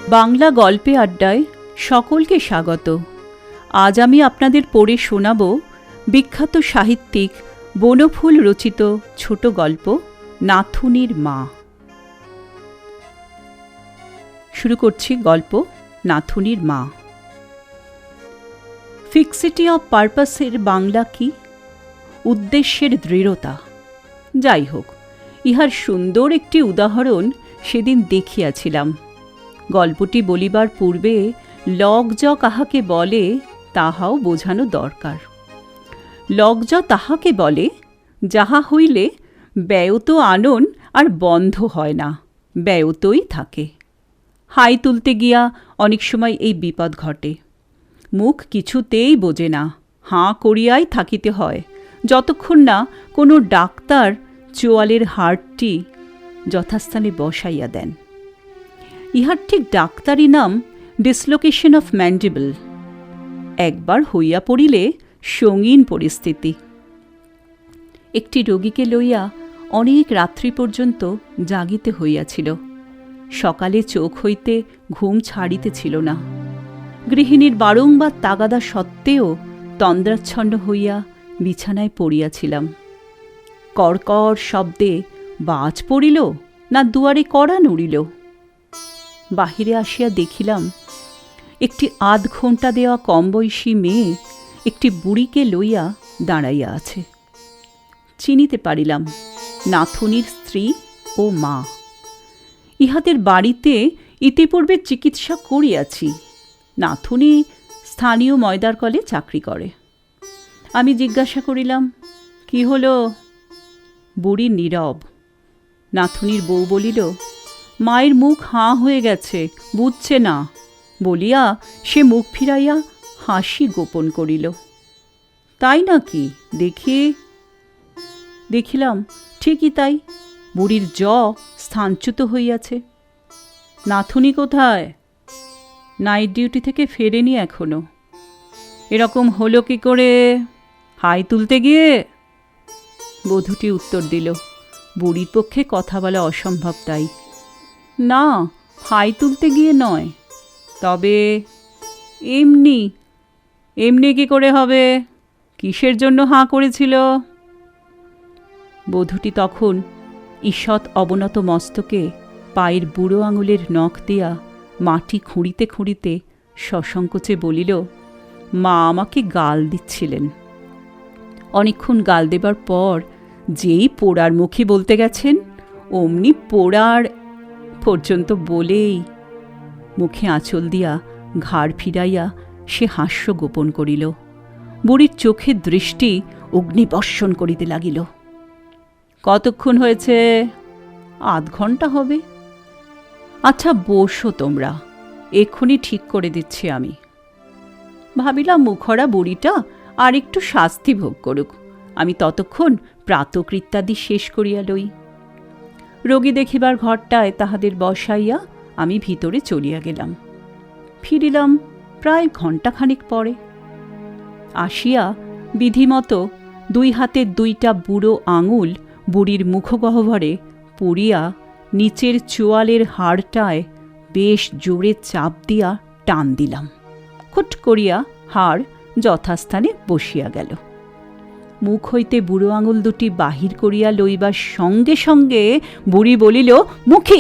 বাংলা গল্পে আড্ডায় সকলকে স্বাগত। আজ আমি আপনাদের পড়ে শোনাব বিখ্যাত সাহিত্যিক বনফুল রচিত ছোট গল্প নাথুনির মা। শুরু করছি গল্প নাথুনির মা। ফিক্সিটি অফ পারপাসের বাংলা কি? উদ্দেশ্যের দৃঢ়তা। যাই হোক, ইহার সুন্দর একটি উদাহরণ সেদিন দেখিয়াছিলাম। গল্পটি বলিবার পূর্বে লগ্জ কাহাকে বলে তাহাও বোঝানো দরকার। লগ্জ তাহাকে বলে যাহা হইলে ব্যয়ত আনন আর বন্ধ হয় না, ব্যয়তই থাকে। হাই তুলতে গিয়া অনেক সময় এই বিপদ ঘটে। মুখ কিছুতেই বোঝে না, হাঁ করিয়াই থাকিতে হয়, যতক্ষণ না কোনো ডাক্তার চোয়ালের হাড়টি যথাস্থানে বসাইয়া দেন। ইহার ঠিক ডাক্তারি নাম ডিসলোকেশন অফ ম্যান্ডিবল। একবার হইয়া পড়িলে সঙ্গীন পরিস্থিতি। একটি রোগীকে লইয়া অনেক রাত্রি পর্যন্ত জাগিতে হইয়াছিল। সকালে চোখ হইতে ঘুম ছাড়িতেছিল না। গৃহিণীর বারংবার তাগাদা সত্ত্বেও তন্দ্রাচ্ছন্ন হইয়া বিছানায় পড়িয়াছিলাম। কড়কড় শব্দে বাজ পড়িল না দুয়ারে কড়া নড়িল। বাহিরে আসিয়া দেখিলাম একটি আধ ঘণ্টা দেওয়া কম বয়সী মেয়ে একটি বুড়িকে লইয়া দাঁড়াইয়া আছে। চিনিতে পারিলাম নাথুনির স্ত্রী ও মা। ইহাদের বাড়িতে ইতিপূর্বে চিকিৎসা করিয়াছি। নাথুনি স্থানীয় ময়দার কলে চাকরি করে। আমি জিজ্ঞাসা করিলাম, কি হলো? বুড়ি নীরব। নাথুনির বউ বলিল, মায়ের মুখ হাঁ হয়ে গেছে, বুঝছে না বলিয়া সে মুখ ফিরাইয়া হাসি গোপন করিল। তাই নাকি? দেখিলাম ঠিকই তাই। বুড়ির স্থানচ্যুত হইয়াছে। নাথুনি কোথায়? নাইট ডিউটি থেকে ফেরেনি এখনো। এরকম হলো কি করে? হাই তুলতে গিয়ে? বধূটি উত্তর দিল, বুড়ির পক্ষে কথা বলা অসম্ভব তাই। না, হাই তুলতে গিয়ে নয়। তবে এমনি কি করে হবে? কিসের জন্য হাঁ করেছিল? বধূটি তখন ঈষৎ অবনত মস্তকে পায়ের বুড়ো আঙুলের নখ দিয়া মাটি খুঁড়িতে খুঁড়িতে সসংকোচে বলিল, মা আমাকে গাল দিচ্ছিলেন। অনেকক্ষণ গাল দেবার পর যেই পোড়ার মুখে বলতে গেছেন, অমনি পোড়ার পর্যন্ত বলেই মুখে আঁচল দিয়া ঘাড় ফিরাইয়া সে হাস্য গোপন করিল। বুড়ির চোখের দৃষ্টি অগ্নিবর্ষণ করিতে লাগিল। কতক্ষণ হয়েছে? আধ ঘণ্টা হবে। আচ্ছা বসো তোমরা, এক্ষুনি ঠিক করে দিচ্ছি আমি। ভাবিলাম মুখরা বুড়িটা আর একটু শাস্তি ভোগ করুক, আমি ততক্ষণ প্রাতকৃত্যাদি শেষ করিয়া লই। রোগী দেখিবার ঘরটায় তাহাদের বসাইয়া আমি ভিতরে চলিয়া গেলাম। ফিরিলাম প্রায় ঘণ্টাখানিক পরে। আসিয়া বিধিমতো দুই হাতের দুইটা বুড়ো আঙুল বুড়ির মুখগহ্বরে পুড়িয়া নিচের চোয়ালের হাড়টায় বেশ জোরে চাপ দিয়া টান দিলাম। খুট করিয়া হাড় যথাস্থানে বসিয়া গেল। মুখ হইতে বুড়ো আঙুল দুটি বাহির করিয়া লইবার সঙ্গে সঙ্গে বুড়ি বলিল, মুখে